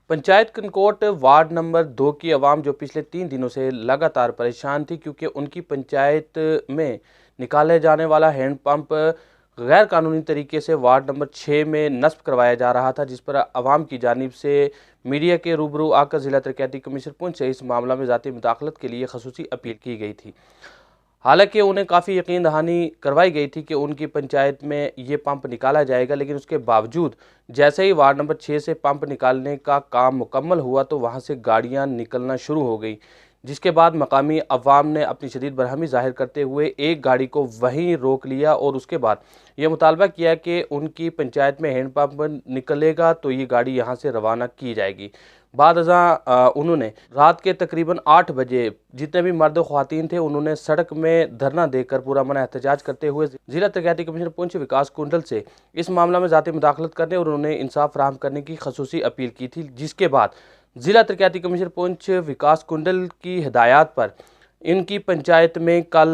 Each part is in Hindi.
पंचायत कनकोट वार्ड नंबर 2 की आवाम जो पिछले 3 दिनों से लगातार परेशान थी, क्योंकि उनकी पंचायत में निकाले जाने वाला हैंडपंप गैर कानूनी तरीके से वार्ड नंबर 6 में नस्ब करवाया जा रहा था, जिस पर आवाम की जानिब से मीडिया के रूबरू आकर जिला तरक्याती कमिश्नर पुंछ से इस मामला में ज़ाती मुदाखलत के लिए खसूसी अपील की गई थी। हालांकि उन्हें काफ़ी यकीन दहानी करवाई गई थी कि उनकी पंचायत में ये पंप निकाला जाएगा, लेकिन उसके बावजूद जैसे ही वार्ड नंबर 6 से पंप निकालने का काम मुकम्मल हुआ तो वहां से गाड़ियां निकलना शुरू हो गई, जिसके बाद मकामी अवाम ने अपनी शदीद बरहमी जाहिर करते हुए एक गाड़ी को वहीं रोक लिया और उसके बाद ये मुतालबा किया कि उनकी पंचायत में हैंडपंप निकलेगा तो ये गाड़ी यहाँ से रवाना की जाएगी। बाद अज़ां उन्होंने रात के तकरीबन 8 बजे जितने भी मर्द ख्वातीन थे उन्होंने सड़क में धरना देकर पूरा मना एहतजाज करते हुए जिला तरक्याती कमिश्नर पुंछ विकास कुंडल से इस मामला में ज़ाती मुदाखलत करने और उन्हें इंसाफ फराहम करने की खसूसी अपील की थी, जिसके बाद जिला तरक्याती कमिश्नर पुंछ विकास कुंडल की हिदायत पर इनकी पंचायत में कल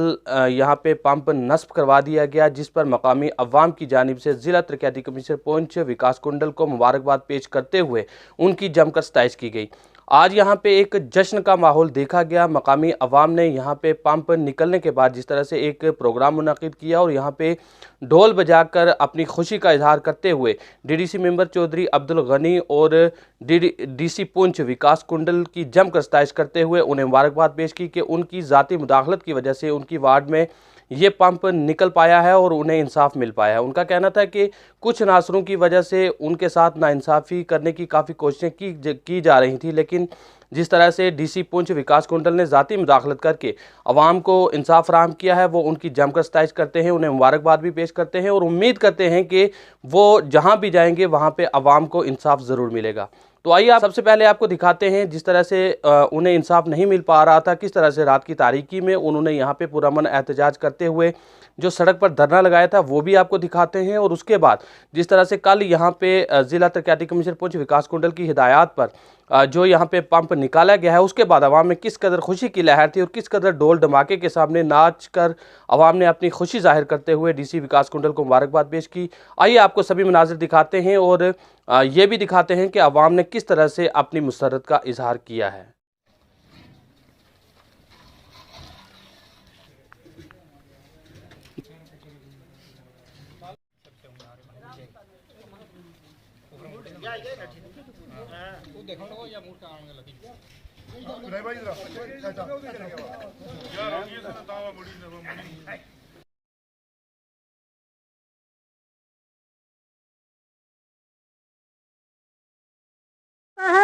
यहाँ पे पंप नस्ब करवा दिया गया, जिस पर मकामी अवाम की जानिब से जिला तरक्याती कमिश्नर पुंछ विकास कुंडल को मुबारकबाद पेश करते हुए उनकी जमकर सताइश की गई। आज यहाँ पे एक जश्न का माहौल देखा गया। मकामी अवाम ने यहाँ पे पंप निकलने के बाद जिस तरह से एक प्रोग्राम मुनक़िद किया और यहाँ पे ढोल बजाकर अपनी खुशी का इजहार करते हुए डीडीसी मेंबर चौधरी अब्दुल गनी और डीसी पुंछ विकास कुंडल की जमकर सताइश करते हुए उन्हें मुबारकबाद पेश की कि उनकी ज़ाती मुदाखलत की वजह से उनकी वार्ड में ये पंप निकल पाया है और उन्हें इंसाफ मिल पाया है। उनका कहना था कि कुछ नासरों की वजह से उनके साथ नाइंसाफ़ी करने की काफ़ी कोशिशें की जा रही थी, लेकिन जिस तरह से डीसी पुंछ विकास कुंडल ने ज़ाती मुदाखलत करके अवाम को इंसाफ फराहम किया है, वो उनकी जमकर सताइश करते हैं, उन्हें मुबारकबाद भी पेश करते हैं और उम्मीद करते हैं कि वो जहाँ भी जाएंगे वहाँ पर अवाम को इंसाफ ज़रूर मिलेगा। तो आइए आप सबसे पहले आपको दिखाते हैं जिस तरह से उन्हें इंसाफ नहीं मिल पा रहा था, किस तरह से रात की तारीकी में उन्होंने यहाँ पे पुरअमन एहतजाज करते हुए जो सड़क पर धरना लगाया था वो भी आपको दिखाते हैं, और उसके बाद जिस तरह से कल यहाँ पे जिला तरक्याती कमिश्नर पुंछ विकास कुंडल की हिदायत पर जो यहाँ पे पंप निकाला गया है उसके बाद अवाम में किस कदर खुशी की लहर थी और किस कदर ढोल धमाके के सामने नाच कर अवाम ने अपनी खुशी जाहिर करते हुए डीसी विकास कुंडल को मुबारकबाद पेश की। आइए आपको सभी मनाजिर दिखाते हैं और ये भी दिखाते हैं कि अवाम ने किस तरह से अपनी मुसर्रत का इजहार किया है।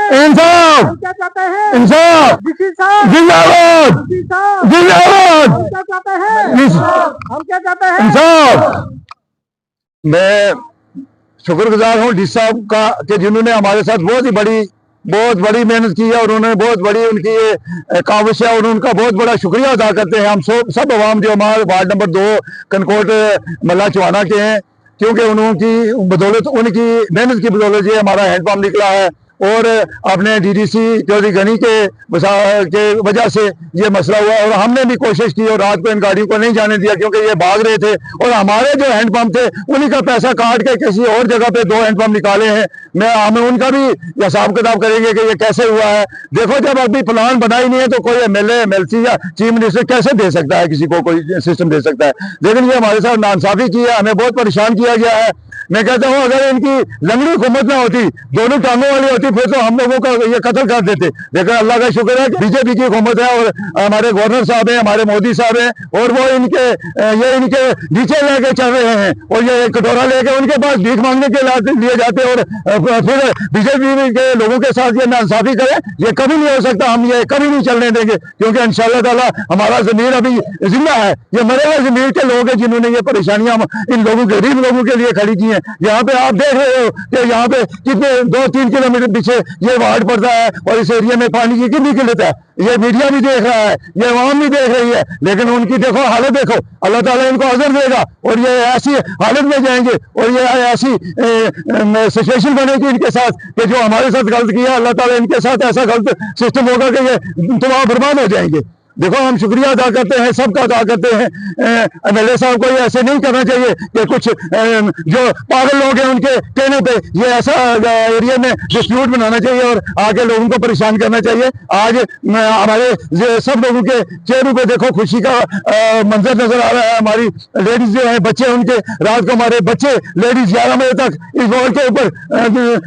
इंसाफ क्या चाहते हैं? इंसाफ डीसी साहब, जिंदाबाद डीसी साहब, जिंदाबाद हम क्या चाहते हैं? हम क्या चाहते हैं? इंसाफ। मैं शुक्रगुजार हूँ डी साहब का कि जिन्होंने हमारे साथ बहुत बड़ी मेहनत की है और उन्होंने बहुत बड़ी उनकी ये काविश है और उनका बहुत बड़ा शुक्रिया अदा करते हैं हम सब अवाम जो हमारे वार्ड नंबर 2 कनकोट मल्ला चवाना के हैं, क्योंकि उनकी बदौलत उनकी मेहनत की बदौलत ये हमारा हैंडपम्प निकला है और अपने डीडीसी चौधरी गनी के वजह से ये मसला हुआ और हमने भी कोशिश की और रात को इन गाड़ियों को नहीं जाने दिया क्योंकि ये भाग रहे थे और हमारे जो हैंडपंप थे उन्हीं का पैसा काट के किसी और जगह पे 2 हैंडपंप निकाले हैं। हमें उनका भी हिसाब किताब करेंगे कि ये कैसे हुआ है। देखो, जब अभी प्लान बना ही नहीं है तो कोई एमएलए एमएलसी या चीफ मिनिस्टर कैसे दे सकता है, किसी को कोई सिस्टम दे सकता है। लेकिन ये हमारे साथ नाइंसाफी की है, हमें बहुत परेशान किया गया है। मैं कहता हूँ अगर इनकी लंगड़ी हुकूमत ना होती, दोनों टांगों वाली होती, फिर तो हम लोगों का ये कत्ल कर देते। लेकिन अल्लाह का शुक्र है कि बीजेपी की हुकूमत है और हमारे गवर्नर साहब हैं, हमारे मोदी साहब हैं और वो इनके नीचे लेके चल रहे हैं और ये कटोरा लेके उनके पास भीख मांगने के लिए जाते और फिर बीजेपी के लोगों के साथ ये नाइंसाफी करें। ये कभी नहीं हो सकता, हम ये कभी नहीं चलने देंगे क्योंकि इंशाअल्लाह ताला हमारा जमीर अभी जिंदा है। ये मरे हुए जमीर के लोग हैं जिन्होंने ये परेशानियां इन लोगों गरीब लोगों के लिए खड़ी की हैं। यहाँ पे आप देख रहे हो कि यहाँ पे कितने 2-3 किलोमीटर पीछे ये वार्ड पड़ता है और इस एरिया में पानी की कितनी किल्लत है। ये मीडिया भी देख रहा है, ये अवाम भी देख रही है, लेकिन उनकी देखो हालत देखो। अल्लाह ताला इनको अज़र देगा और ये ऐसी हालत में जाएंगे और ये ऐसी सिचुएशन बनेगी इनके साथ कि जो हमारे साथ गलत किया अल्लाह ताला इनके साथ ऐसा गलत सिस्टम होगा कि ये तबाह बर्बाद हो जाएंगे। देखो हम शुक्रिया अदा करते हैं, सबका अदा करते हैं। MLA साहब को ये ऐसे नहीं करना चाहिए कि कुछ जो पागल लोग हैं उनके कहने पे ये ऐसा एरिया में डिस्प्यूट बनाना चाहिए और आगे लोगों को परेशान करना चाहिए। आज हमारे सब लोगों के चेहरों पे देखो खुशी का मंजर नजर आ रहा है। हमारी लेडीज जो है, बच्चे उनके, रात को हमारे बच्चे लेडीज 11 बजे तक इस रोड के ऊपर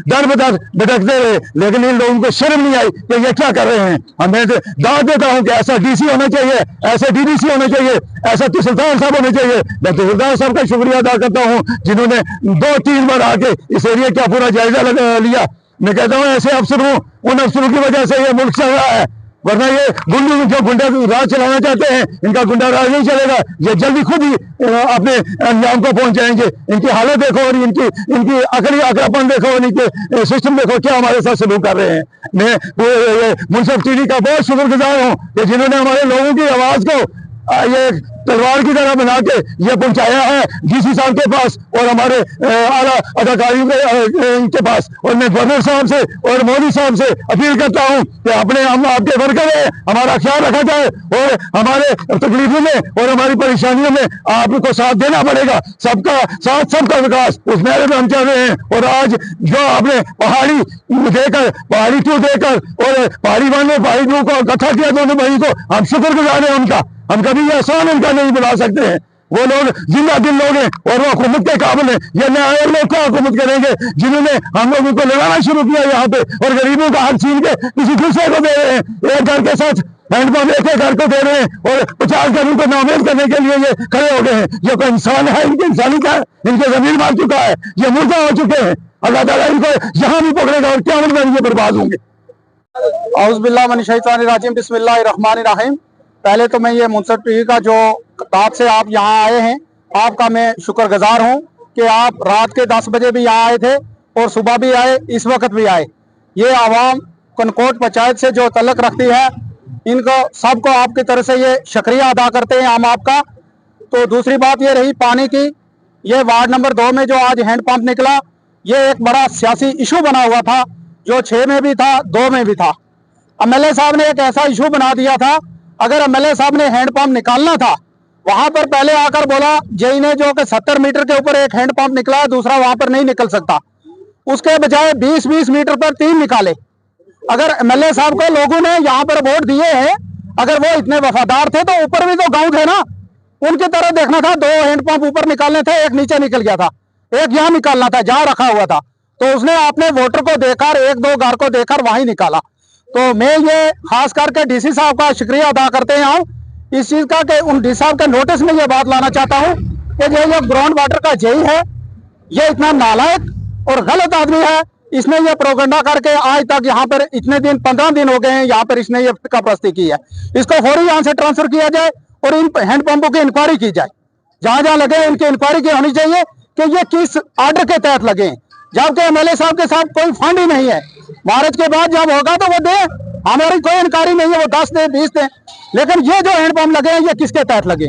दर बदर भटकते रहे, लेकिन इन लोगों को शर्म नहीं आई कि ये क्या कर रहे हैं। हमें दाद देता हूं कि ऐसा डीसी होना चाहिए, ऐसे डीडीसी होना चाहिए, ऐसा तहसीलदार साहब होने चाहिए। मैं तहसीलदार साहब का शुक्रिया अदा करता हूं जिन्होंने 2-3 बार आके इस एरिया का पूरा जायजा लिया। मैं कहता हूं ऐसे अफसर हूं, उन अफसरों की वजह से ये मुल्क चल रहा है, वरना ये जो गुंडा राज चलाना चाहते हैं इनका गुंडा राज नहीं चलेगा। ये जल्दी खुद ही अपने अंजाम को पहुंच जाएंगे। इनकी हालत देखो और इनकी अकड़ापन देखो और इनके सिस्टम देखो क्या हमारे साथ सलूक कर रहे हैं। मैं मुंसिफ टीवी का बहुत शुक्रगुजार हूँ कि जिन्होंने हमारे लोगों की आवाज को ये तलवार की तरह बना के ये पहुंचाया है डीसी साहब के पास और हमारे आला अधिकारियों के पास। और मैं गवर्नर साहब से और मोदी साहब से अपील करता हूं कि अपने हम आपके वर्कर हैं, हमारा ख्याल रखा जाए और हमारे तकलीफों में और हमारी परेशानियों में आपको साथ देना पड़ेगा। सबका साथ सबका विकास, उस मैरे में हम चल रहे हैं। और आज जो आपने पहाड़ी 2 देकर और पहाड़ी 1 और पहाड़ी 2 को इकट्ठा किया दोनों भाई को, हम शुक्रगुजार हैं उनका। हम कभी ये एहसान उनका नहीं बुला सकते हैं। वो लोग जिंदा दिल लोग हैं और वो हुकूमत के काबिल हैं। ये नए लोग क्या हुकूमत करेंगे जिन्होंने हम लोगों को लगाना शुरू किया यहाँ पे और गरीबों का हक छीन के किसी दूसरे को दे रहे हैं। एक घर के साथ हैंडपंप एक घर को दे रहे हैं और 50 घर उनको नाउमीद करने के लिए ये खड़े हो गए हैं। ये कोई इंसान है? इनकी इंसानी का है, इनके जमीन मार चुका है, ये मुर्दा हो चुके हैं। अल्लाह ताला इनको यहाँ भी पकड़ेगा और क्या में ये बर्बाद होंगे। औज़ु बिल्लाहि मिनश शैतानिर रजीम, बिस्मिल्लाहिर रहमानिर रहीम। पहले तो मैं ये मुंसिफ टीवी का जो किताब से आप यहाँ आए हैं, आपका मैं शुक्रगुजार हूँ कि आप रात के 10 बजे भी यहाँ आए थे और सुबह भी आए, इस वक्त भी आए। ये आवाम कनकोट पंचायत से जो तल्लक रखती है, इनको सबको आपकी तरफ से ये शुक्रिया अदा करते हैं हम आपका। तो दूसरी बात ये रही पानी की, ये वार्ड नंबर 2 में जो आज हैंडपंप निकला, ये एक बड़ा सियासी इशू बना हुआ था, जो 6 में भी था, 2 में भी था। MLA साहब ने एक ऐसा इशू बना दिया था, अगर MLA साहब ने हैंडपंप निकालना था, वहां पर पहले आकर बोला जेई ने जो कि 70 मीटर के ऊपर एक हैंडपंप निकला है, दूसरा वहां पर नहीं निकल सकता। उसके बजाय 20-20 मीटर पर 3 निकाले। अगर MLA साहब को लोगों ने यहाँ पर वोट दिए हैं, अगर वो इतने वफादार थे तो ऊपर भी तो गाँव थे ना, उनकी तरह देखना था। 2 हैंडपंप ऊपर निकालने थे, एक नीचे निकल गया था, एक यहाँ निकालना था जहाँ रखा हुआ था। तो उसने अपने वोटर को देकर 1-2 घर को देकर वहीं निकाला। तो मैं ये खास करके डीसी साहब का शुक्रिया अदा करते हैं इस चीज का कि उन डीसी साहब के नोटिस में ये बात लाना चाहता हूँ कि ये ग्राउंड वाटर का जेई है, ये इतना नालायक और गलत आदमी है। इसने ये प्रोगंडा करके आज तक यहाँ पर इतने दिन 15 दिन हो गए हैं, यहाँ पर इसने ये फिरकापरस्ती की है। इसको फौरी यहाँ से ट्रांसफर किया जाए और इन हैंडपंपों की इंक्वायरी की जाए, जहां जहां लगे इनकी इंक्वायरी की होनी चाहिए कि ये किस ऑर्डर के तहत लगे। जबकि MLA साहब के साथ कोई फंड ही नहीं है। मार्च के बाद जब होगा तो वो दे, हमारी कोई इंक्वायरी नहीं है, वो 10 दे 20 दे, लेकिन ये जो हैंडपंप लगे हैं ये किसके तहत लगे।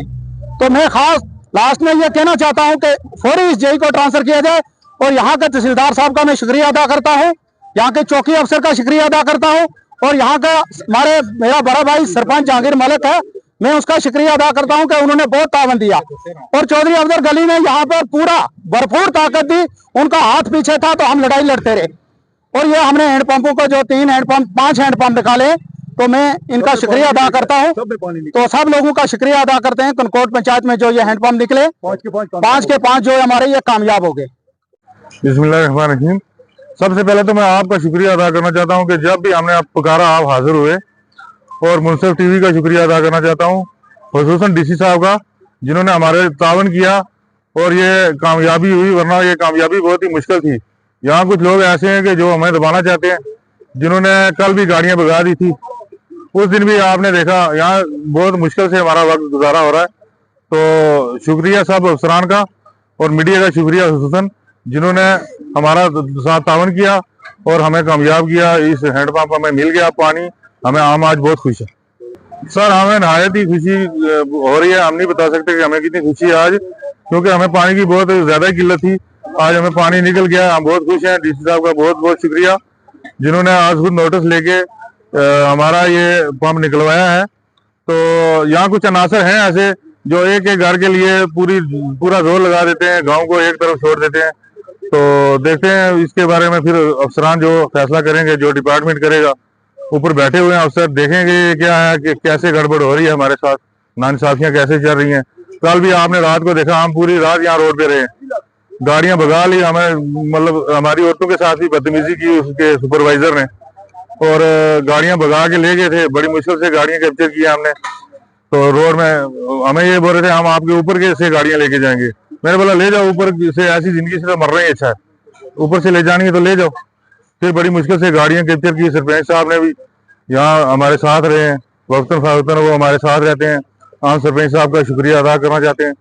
तो मैं खास लास्ट में ये कहना चाहता हूं कि फौरी इस जेई को ट्रांसफर किया जाए। और यहाँ के तहसीलदार साहब का मैं शुक्रिया अदा करता हूँ, यहाँ के चौकी अफसर का शुक्रिया अदा करता हूँ, और यहाँ का मेरा बड़ा भाई सरपंच जहांगीर मलिक है, मैं उसका शुक्रिया अदा करता हूं कि उन्होंने बहुत तावन दिया। और चौधरी अफजल गली ने यहाँ पर पूरा भरपूर ताकत दी, उनका हाथ पीछे था तो हम लड़ाई लड़ते रहे। और ये हमने हैंडपंपों को जो 3 हैंडपंप 5 हैंडपंप निकाले, तो मैं इनका शुक्रिया अदा करता हूँ। तो सब लोगों का शुक्रिया अदा करते हैं। कनकोट पंचायत में जो ये हैंडपंप निकले 5 के 5 जो हमारे ये कामयाब हो गए। बिस्मिल्लाहिर्रहमानिर्रहीम। सबसे पहले तो मैं आपका शुक्रिया अदा करना चाहता हूँ कि जब भी हमने आप पुकारा आप हाजिर हुए, और मुंसिफ टीवी का शुक्रिया अदा करना चाहता हूँ, खुसूसन डीसी साहब का, जिन्होंने हमारे तावन किया और ये कामयाबी हुई, वरना ये कामयाबी बहुत ही मुश्किल थी। यहाँ कुछ लोग ऐसे हैं कि जो हमें दबाना चाहते हैं, जिन्होंने कल भी गाड़ियां भगा दी थी। उस दिन भी आपने देखा यहाँ बहुत मुश्किल से हमारा वक्त गुजारा हो रहा है। तो शुक्रिया सब अफसरान का और मीडिया का शुक्रिया खुसूसन, जिन्होंने हमारा साथ तावन किया और हमें कामयाब किया। इस हैंडपंप हमें मिल गया पानी, हमें आम आज बहुत खुश है सर। हमें नहायत ही खुशी हो रही है, हम नहीं बता सकते कि हमें कितनी खुशी है आज, क्योंकि हमें पानी की बहुत ज्यादा किल्लत थी। आज हमें पानी निकल गया, हम बहुत खुश हैं। डीसी साहब का बहुत बहुत शुक्रिया, जिन्होंने आज खुद नोटिस लेके हमारा ये पंप निकलवाया है। तो यहाँ कुछ अनासर हैं ऐसे जो एक एक घर के लिए पूरा जोर लगा देते हैं, गांव को एक तरफ छोड़ देते हैं। तो देखते हैं इसके बारे में फिर अफसरान जो फैसला करेंगे, जो डिपार्टमेंट करेगा, ऊपर बैठे हुए हैं अफसर, देखेंगे क्या है कि कैसे गड़बड़ हो रही है हमारे साथ, नाइंसाफियां कैसे चल रही हैं। कल भी आपने रात को देखा, हम पूरी रात यहाँ रोड पे रहे, गाड़ियां भगा ली हमें, मतलब हमारी औरतों के साथ भी बदतमीजी की उसके सुपरवाइजर ने, और गाड़ियां भगा के ले गए थे। बड़ी मुश्किल से गाड़ियां कैप्चर किया हमने। तो रोड में हमें ये बोल रहे थे हम आपके ऊपर के से गाड़ियां लेके जाएंगे। मैंने बोला ले जाओ ऊपर से, ऐसी जिंदगी से तो मर रहे हैं, अच्छा है ऊपर से ले जानी है तो ले जाओ। फिर बड़ी मुश्किल से गाड़ियां कैप्चर की। सरपंच साहब ने भी यहाँ हमारे साथ रहे हैं, वक्तन फवक्तन वो हमारे साथ रहते हैं। हम सरपंच साहब का शुक्रिया अदा करना चाहते हैं।